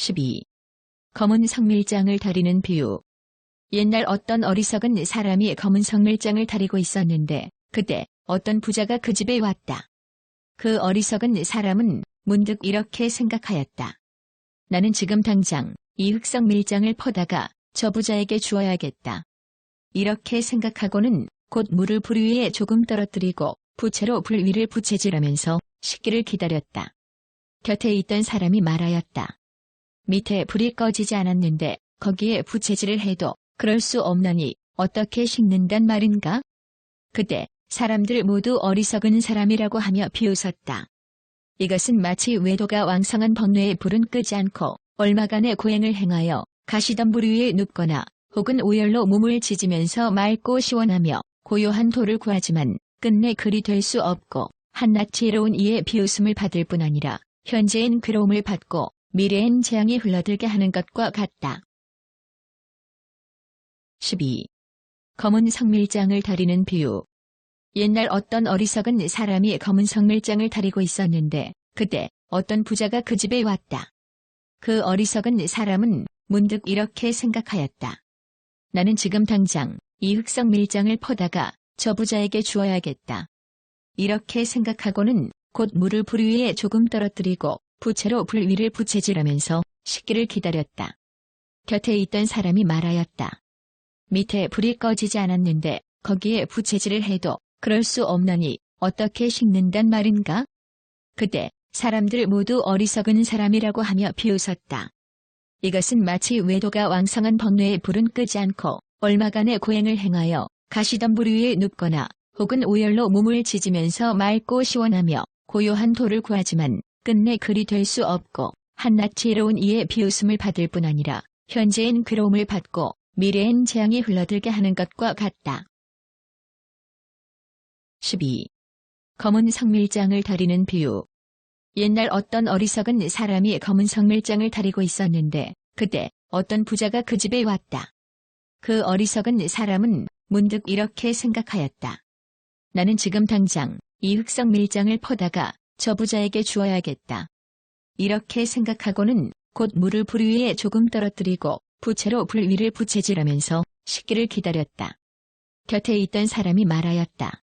12. 검은 성밀장을 다리는 비유. 옛날 어떤 어리석은 사람이 검은 성밀장을 다리고 있었는데 그때 어떤 부자가 그 집에 왔다. 그 어리석은 사람은 문득 이렇게 생각하였다. 나는 지금 당장 이 흑성 밀장을 퍼다가 저 부자에게 주어야겠다. 이렇게 생각하고는 곧 물을 불 위에 조금 떨어뜨리고 부채로 불 위를 부채질하면서 식기를 기다렸다. 곁에 있던 사람이 말하였다. 밑에 불이 꺼지지 않았는데 거기에 부채질을 해도 그럴 수 없나니 어떻게 식는단 말인가? 그때 사람들 모두 어리석은 사람이라고 하며 비웃었다. 이것은 마치 외도가 왕성한 번뇌에 불은 끄지 않고 얼마간의 고행을 행하여 가시덤불 위에 눕거나 혹은 오열로 몸을 지지면서 맑고 시원하며 고요한 도를 구하지만 끝내 그리 될 수 없고 한낱 지혜로운 이의 비웃음을 받을 뿐 아니라 현재엔 괴로움을 받고 미래엔 재앙이 흘러들게 하는 것과 같다. 12. 검은 성밀장을 다리는 비유. 옛날 어떤 어리석은 사람이 검은 성밀장을 다리고 있었는데 그때 어떤 부자가 그 집에 왔다. 그 어리석은 사람은 문득 이렇게 생각하였다. 나는 지금 당장 이 흑성 밀장을 퍼다가 저 부자에게 주어야겠다. 이렇게 생각하고는 곧 물을 불 위에 조금 떨어뜨리고 부채로 불 위를 부채질하면서 식기를 기다렸다. 곁에 있던 사람이 말하였다. 밑에 불이 꺼지지 않았는데 거기에 부채질을 해도 그럴 수 없나니 어떻게 식는단 말인가? 그때 사람들 모두 어리석은 사람이라고 하며 비웃었다. 이것은 마치 외도가 왕성한 번뇌에 불은 끄지 않고 얼마간의 고행을 행하여 가시덤불 위에 눕거나 혹은 오열로 몸을 지지면서 맑고 시원하며 고요한 도를 구하지만 끝내 그리 될 수 없고 한낱 지혜로운 이의 비웃음을 받을 뿐 아니라 현재엔 괴로움을 받고 미래엔 재앙이 흘러들게 하는 것과 같다. 12. 검은 성밀장을 다리는 비유. 옛날 어떤 어리석은 사람이 검은 성밀장을 다리고 있었는데 그때 어떤 부자가 그 집에 왔다. 그 어리석은 사람은 문득 이렇게 생각하였다. 나는 지금 당장 이 흑성 밀장을 퍼다가 저 부자에게 주어야겠다. 이렇게 생각하고는 곧 물을 불 위에 조금 떨어뜨리고 부채로 불 위를 부채질하면서 식기를 기다렸다. 곁에 있던 사람이 말하였다.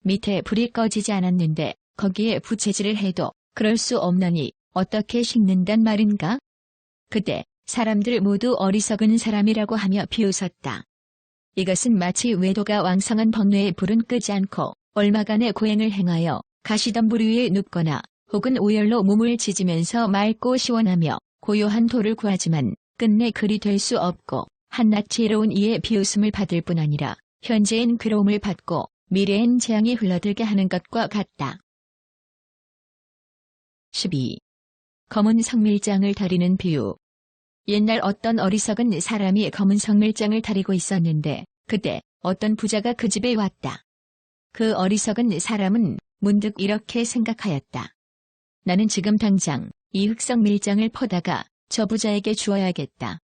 밑에 불이 꺼지지 않았는데 거기에 부채질을 해도 그럴 수 없나니 어떻게 식는단 말인가? 그때 사람들 모두 어리석은 사람이라고 하며 비웃었다. 이것은 마치 외도가 왕성한 번뇌에 불은 끄지 않고 얼마간의 고행을 행하여 가시덤불 위에 눕거나 혹은 오열로 몸을 지지면서 맑고 시원하며 고요한 도를 구하지만 끝내 그리 될 수 없고 한낱 지혜로운 이의 비웃음을 받을 뿐 아니라 현재엔 괴로움을 받고 미래엔 재앙이 흘러들게 하는 것과 같다. 12. 검은 성밀장을 다리는 비유. 옛날 어떤 어리석은 사람이 검은 성밀장을 다리고 있었는데 그때 어떤 부자가 그 집에 왔다. 그 어리석은 사람은 문득 이렇게 생각하였다. 나는 지금 당장 이 흑성 밀장을 퍼다가 저 부자에게 주어야겠다.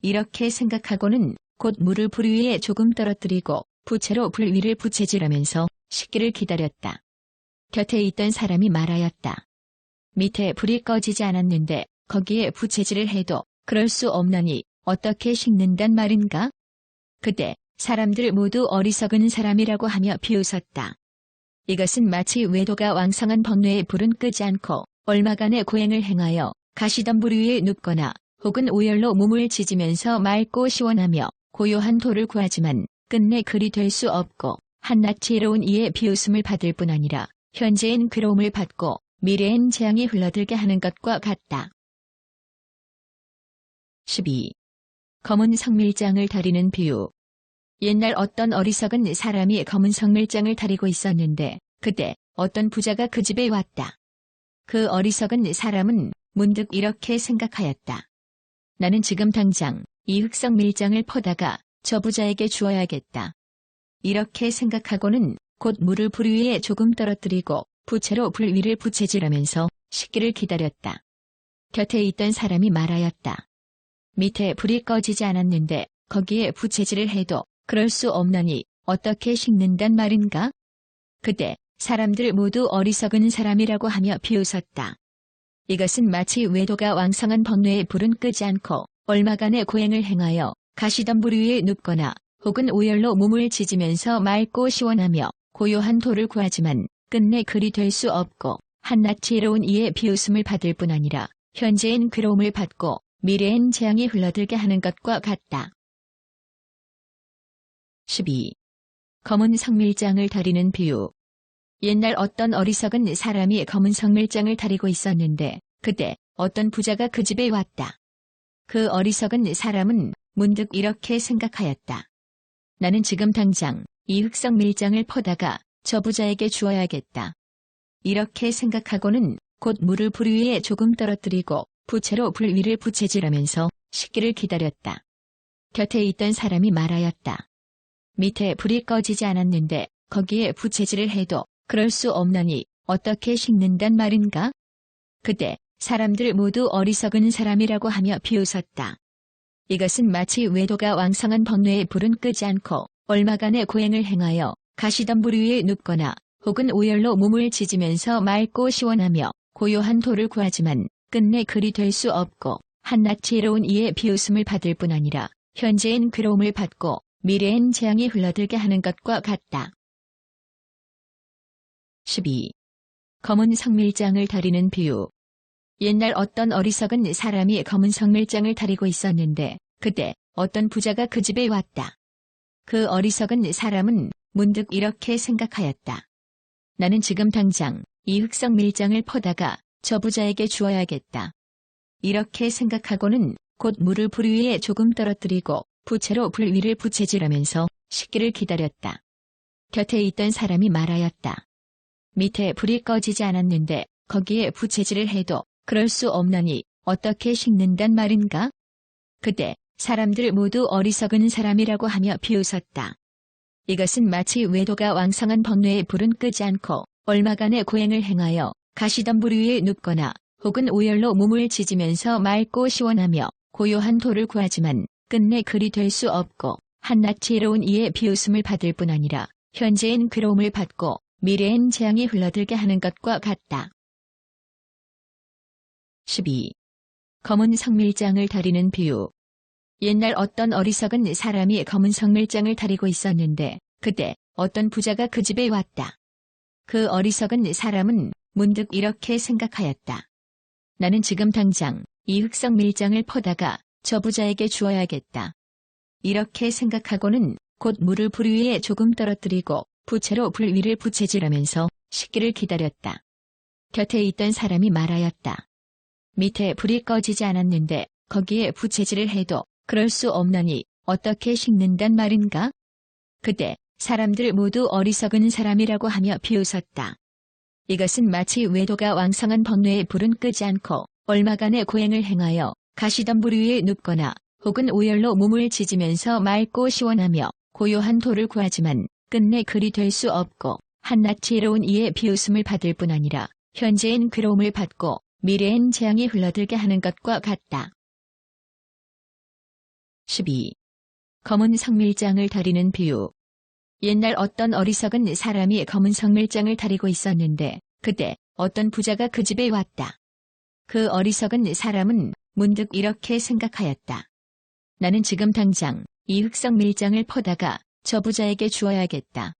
이렇게 생각하고는 곧 물을 불 위에 조금 떨어뜨리고 부채로 불 위를 부채질하면서 식기를 기다렸다. 곁에 있던 사람이 말하였다. 밑에 불이 꺼지지 않았는데 거기에 부채질을 해도 그럴 수 없나니 어떻게 식는단 말인가? 그때 사람들 모두 어리석은 사람이라고 하며 비웃었다. 이것은 마치 외도가 왕성한 번뇌에 불은 끄지 않고 얼마간의 고행을 행하여 가시덤불 위에 눕거나 혹은 오열로 몸을 지지면서 맑고 시원하며 고요한 도를 구하지만 끝내 그리 될 수 없고 한낱 지혜로운 이의 비웃음을 받을 뿐 아니라 현재엔 괴로움을 받고 미래엔 재앙이 흘러들게 하는 것과 같다. 12. 검은 성밀장을 다리는 비유. 옛날 어떤 어리석은 사람이 검은 성밀장을 다리고 있었는데 그때 어떤 부자가 그 집에 왔다. 그 어리석은 사람은 문득 이렇게 생각하였다. 나는 지금 당장 이 흑성 밀장을 퍼다가 저 부자에게 주어야겠다. 이렇게 생각하고는 곧 물을 불 위에 조금 떨어뜨리고 부채로 불 위를 부채질하면서 식기를 기다렸다. 곁에 있던 사람이 말하였다. 밑에 불이 꺼지지 않았는데 거기에 부채질을 해도 그럴 수 없나니 어떻게 식는단 말인가? 그때 사람들 모두 어리석은 사람이라고 하며 비웃었다. 이것은 마치 외도가 왕성한 번뇌에 불은 끄지 않고 얼마간의 고행을 행하여 가시덤불 위에 눕거나 혹은 오열로 몸을 지지면서 맑고 시원하며 고요한 도를 구하지만 끝내 그리 될 수 없고 한낱 지혜로운 이의 비웃음을 받을 뿐 아니라 현재엔 괴로움을 받고 미래엔 재앙이 흘러들게 하는 것과 같다. 12. 검은 성밀장을 다리는 비유. 옛날 어떤 어리석은 사람이 검은 성밀장을 다리고 있었는데 그때 어떤 부자가 그 집에 왔다. 그 어리석은 사람은 문득 이렇게 생각하였다. 나는 지금 당장 이 흑성 밀장을 퍼다가 저 부자에게 주어야겠다. 이렇게 생각하고는 곧 물을 불 위에 조금 떨어뜨리고 부채로 불 위를 부채질하면서 식기를 기다렸다. 곁에 있던 사람이 말하였다. 밑에 불이 꺼지지 않았는데 거기에 부채질을 해도 그럴 수 없나니 어떻게 식는단 말인가? 그때 사람들 모두 어리석은 사람이라고 하며 비웃었다. 이것은 마치 외도가 왕성한 번뇌에 불은 끄지 않고 얼마간의 고행을 행하여 가시덤불 위에 눕거나 혹은 오열로 몸을 지지면서 맑고 시원하며 고요한 도를 구하지만 끝내 그리 될 수 없고 한낱 지혜로운 이의 비웃음을 받을 뿐 아니라 현재엔 괴로움을 받고 미래엔 재앙이 흘러들게 하는 것과 같다. 12. 검은 성밀장을 다리는 비유. 옛날 어떤 어리석은 사람이 검은 성밀장을 다리고 있었는데 그때 어떤 부자가 그 집에 왔다. 그 어리석은 사람은 문득 이렇게 생각하였다. 나는 지금 당장 이 흑성 밀장을 퍼다가 저 부자에게 주어야겠다. 이렇게 생각하고는 곧 물을 불 위에 조금 떨어뜨리고 부채로 불 위를 부채질하면서 식기를 기다렸다. 곁에 있던 사람이 말하였다. 밑에 불이 꺼지지 않았는데 거기에 부채질을 해도 그럴 수 없나니 어떻게 식는단 말인가? 그때 사람들 모두 어리석은 사람이라고 하며 비웃었다. 이것은 마치 외도가 왕성한 번뇌에 불은 끄지 않고 얼마간의 고행을 행하여 가시덤불 위에 눕거나 혹은 오열로 몸을 지지면서 맑고 시원하며 고요한 도를 구하지만 끝내 그리 될 수 없고 한낱 지혜로운 이의 비웃음을 받을 뿐 아니라 현재엔 괴로움을 받고 미래엔 재앙이 흘러들게 하는 것과 같다. 12. 검은 성밀장을 다리는 비유. 옛날 어떤 어리석은 사람이 검은 성밀장을 다리고 있었는데 그때 어떤 부자가 그 집에 왔다. 그 어리석은 사람은 문득 이렇게 생각하였다. 나는 지금 당장 이 흑성 밀장을 퍼다가 저 부자에게 주어야겠다. 이렇게 생각하고는 곧 물을 불 위에 조금 떨어뜨리고 부채로 불 위를 부채질하면서 식기를 기다렸다. 곁에 있던 사람이 말하였다. 밑에 불이 꺼지지 않았는데 거기에 부채질을 해도 그럴 수 없나니 어떻게 식는단 말인가? 그때 사람들 모두 어리석은 사람이라고 하며 비웃었다. 이것은 마치 외도가 왕성한 번뇌에 불은 끄지 않고 얼마간의 고행을 행하여 가시덤불 위에 눕거나 혹은 오열로 몸을 지지면서 맑고 시원하며 고요한 도를 구하지만 끝내 그리 될 수 없고 한낱 지혜로운 이의 비웃음을 받을 뿐 아니라 현재엔 괴로움을 받고 미래엔 재앙이 흘러들게 하는 것과 같다. 12. 검은 성밀장을 다리는 비유. 옛날 어떤 어리석은 사람이 검은 성밀장을 다리고 있었는데 그때 어떤 부자가 그 집에 왔다. 그 어리석은 사람은 문득 이렇게 생각하였다. 나는 지금 당장 이 흑성 밀장을 퍼다가 저 부자에게 주어야겠다.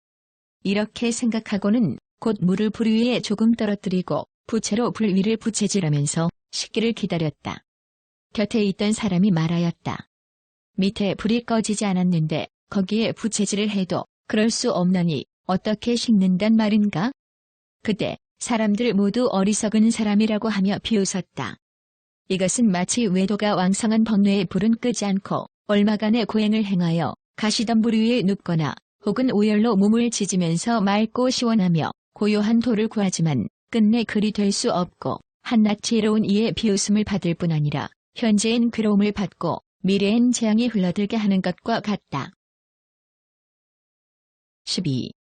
이렇게 생각하고는 곧 물을 불 위에 조금 떨어뜨리고 부채로 불 위를 부채질하면서 식기를 기다렸다. 곁에 있던 사람이 말하였다. 밑에 불이 꺼지지 않았는데 거기에 부채질을 해도 그럴 수 없나니 어떻게 식는단 말인가? 그때 사람들 모두 어리석은 사람이라고 하며 비웃었다. 이것은 마치 외도가 왕성한 번뇌에 불은 끄지 않고 얼마간의 고행을 행하여 가시덤불 위에 눕거나 혹은 오열로 몸을 지지면서 맑고 시원하며 고요한 도를 구하지만 끝내 그리 될 수 없고 한낱 지혜로운 이의 비웃음을 받을 뿐 아니라 현재엔 괴로움을 받고 미래엔 재앙이 흘러들게 하는 것과 같다. 12.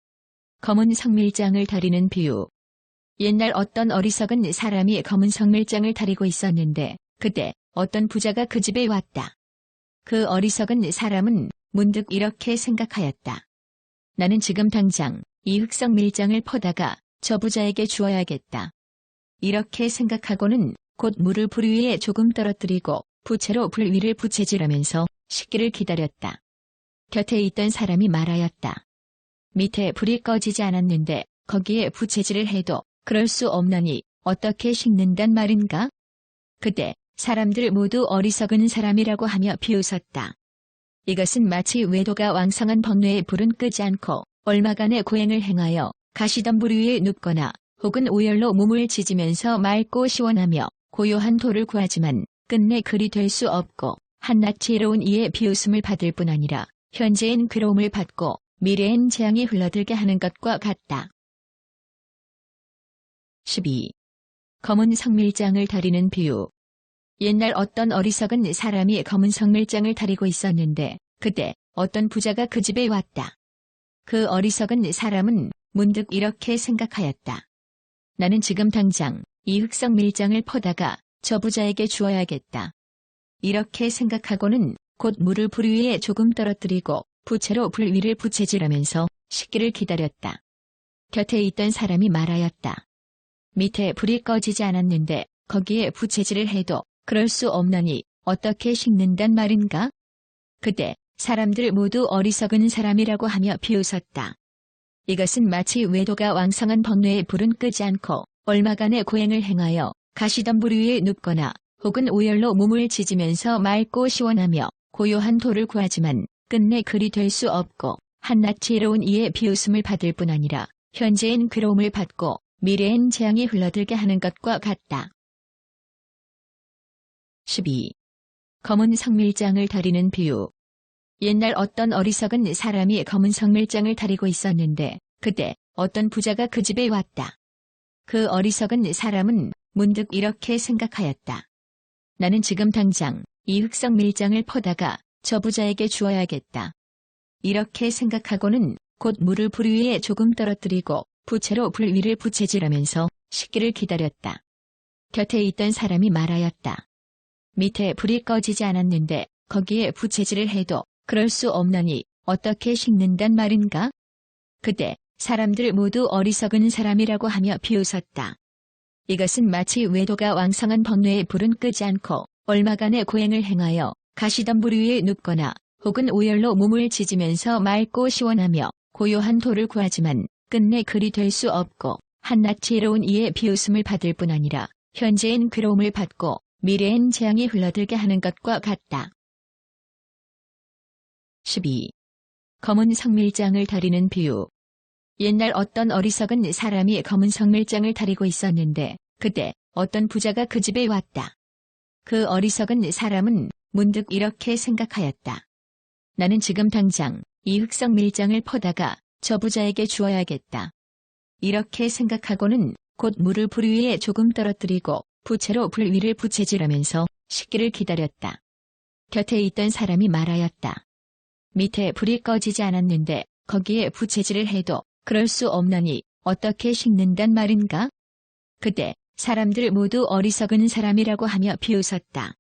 검은 성밀장을 다리는 비유. 옛날 어떤 어리석은 사람이 검은 성밀장을 다리고 있었는데 그때 어떤 부자가 그 집에 왔다. 그 어리석은 사람은 문득 이렇게 생각하였다. 나는 지금 당장 이 흑성 밀장을 퍼다가 저 부자에게 주어야겠다. 이렇게 생각하고는 곧 물을 불 위에 조금 떨어뜨리고 부채로 불 위를 부채질하면서 식기를 기다렸다. 곁에 있던 사람이 말하였다. 밑에 불이 꺼지지 않았는데 거기에 부채질을 해도 그럴 수 없나니 어떻게 식는단 말인가? 그때 사람들 모두 어리석은 사람이라고 하며 비웃었다. 이것은 마치 외도가 왕성한 번뇌에 불은 끄지 않고 얼마간의 고행을 행하여 가시덤불 위에 눕거나 혹은 오열로 몸을 지지면서 맑고 시원하며 고요한 도를 구하지만 끝내 그리 될 수 없고 한낱 지혜로운 이의 비웃음을 받을 뿐 아니라 현재엔 괴로움을 받고 미래엔 재앙이 흘러들게 하는 것과 같다. 12. 검은 성밀장을 다리는 비유. 옛날 어떤 어리석은 사람이 검은 성밀장을 다리고 있었는데 그때 어떤 부자가 그 집에 왔다. 그 어리석은 사람은 문득 이렇게 생각하였다. 나는 지금 당장 이 흑성 밀장을 퍼다가 저 부자에게 주어야겠다. 이렇게 생각하고는 곧 물을 불 위에 조금 떨어뜨리고 부채로 불 위를 부채질하면서 식기를 기다렸다. 곁에 있던 사람이 말하였다. 밑에 불이 꺼지지 않았는데 거기에 부채질을 해도 그럴 수 없나니 어떻게 식는단 말인가? 그때 사람들 모두 어리석은 사람이라고 하며 비웃었다. 이것은 마치 외도가 왕성한 번뇌에 불은 끄지 않고 얼마간의 고행을 행하여 가시덤불 위에 눕거나 혹은 오열로 몸을 지지면서 맑고 시원하며 고요한 도를 구하지만 끝내 그리 될 수 없고 한낱 지혜로운 이의 비웃음을 받을 뿐 아니라 현재엔 괴로움을 받고 미래엔 재앙이 흘러들게 하는 것과 같다. 12. 검은 성밀장을 다리는 비유. 옛날 어떤 어리석은 사람이 검은 성밀장을 다리고 있었는데 그때 어떤 부자가 그 집에 왔다. 그 어리석은 사람은 문득 이렇게 생각하였다. 나는 지금 당장 이 흑성 밀장을 퍼다가 저 부자에게 주어야겠다. 이렇게 생각하고는 곧 물을 불 위에 조금 떨어뜨리고 부채로 불 위를 부채질하면서 식기를 기다렸다. 곁에 있던 사람이 말하였다. 밑에 불이 꺼지지 않았는데 거기에 부채질을 해도 그럴 수 없나니 어떻게 식는단 말인가? 그때 사람들 모두 어리석은 사람이라고 하며 비웃었다. 이것은 마치 외도가 왕성한 번뇌에 불은 끄지 않고 얼마간의 고행을 행하여 가시덤불 위에 눕거나 혹은 오열로 몸을 지지면서 맑고 시원하며 고요한 도를 구하지만 끝내 그리 될 수 없고 한낱 지혜로운 이의 비웃음을 받을 뿐 아니라 현재엔 괴로움을 받고 미래엔 재앙이 흘러들게 하는 것과 같다. 12. 검은 성밀장을 다리는 비유. 옛날 어떤 어리석은 사람이 검은 성밀장을 다리고 있었는데 그때 어떤 부자가 그 집에 왔다. 그 어리석은 사람은 문득 이렇게 생각하였다. 나는 지금 당장 이 흑성 밀장을 퍼다가 저 부자에게 주어야겠다. 이렇게 생각하고는 곧 물을 불 위에 조금 떨어뜨리고 부채로 불 위를 부채질하면서 식기를 기다렸다. 곁에 있던 사람이 말하였다. 밑에 불이 꺼지지 않았는데 거기에 부채질을 해도 그럴 수 없나니 어떻게 식는단 말인가? 그때 사람들 모두 어리석은 사람이라고 하며 비웃었다.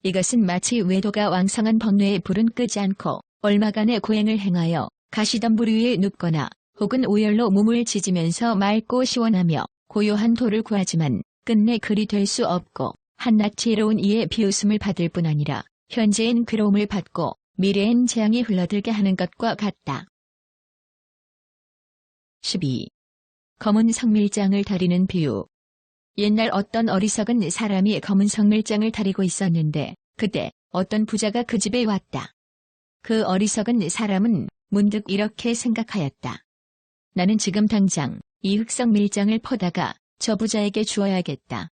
이것은 마치 외도가 왕성한 번뇌에 불은 끄지 않고 얼마간의 고행을 행하여 가시덤불 위에 눕거나 혹은 오열로 몸을 지지면서 맑고 시원하며 고요한 도를 구하지만 끝내 그리 될 수 없고 한낱 지혜로운 이의 비웃음을 받을 뿐 아니라 현재엔 괴로움을 받고 미래엔 재앙이 흘러들게 하는 것과 같다. 12. 검은 성밀장을 다리는 비유. 옛날 어떤 어리석은 사람이 검은 성밀장을 다리고 있었는데 그때 어떤 부자가 그 집에 왔다. 그 어리석은 사람은 문득 이렇게 생각하였다. 나는 지금 당장 이 흑성 밀장을 퍼다가 저 부자에게 주어야겠다.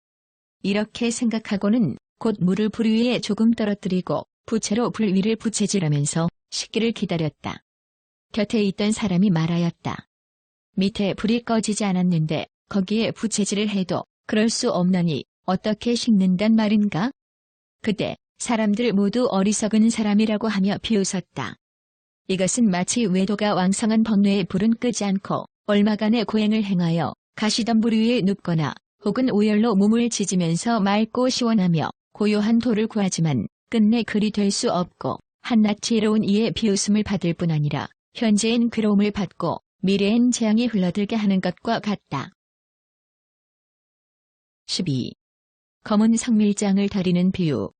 이렇게 생각하고는 곧 물을 불 위에 조금 떨어뜨리고 부채로 불 위를 부채질하면서 식기를 기다렸다. 곁에 있던 사람이 말하였다. 밑에 불이 꺼지지 않았는데 거기에 부채질을 해도 그럴 수 없나니 어떻게 식는단 말인가? 그때 사람들 모두 어리석은 사람이라고 하며 비웃었다. 이것은 마치 외도가 왕성한 번뇌에 불은 끄지 않고 얼마간의 고행을 행하여 가시덤불 위에 눕거나 혹은 오열로 몸을 지지면서 맑고 시원하며 고요한 도를 구하지만 끝내 그리 될 수 없고 한낱 지혜로운 이의 비웃음을 받을 뿐 아니라 현재엔 괴로움을 받고 미래엔 재앙이 흘러들게 하는 것과 같다. 12. 검은 성밀장을 다리는 비유.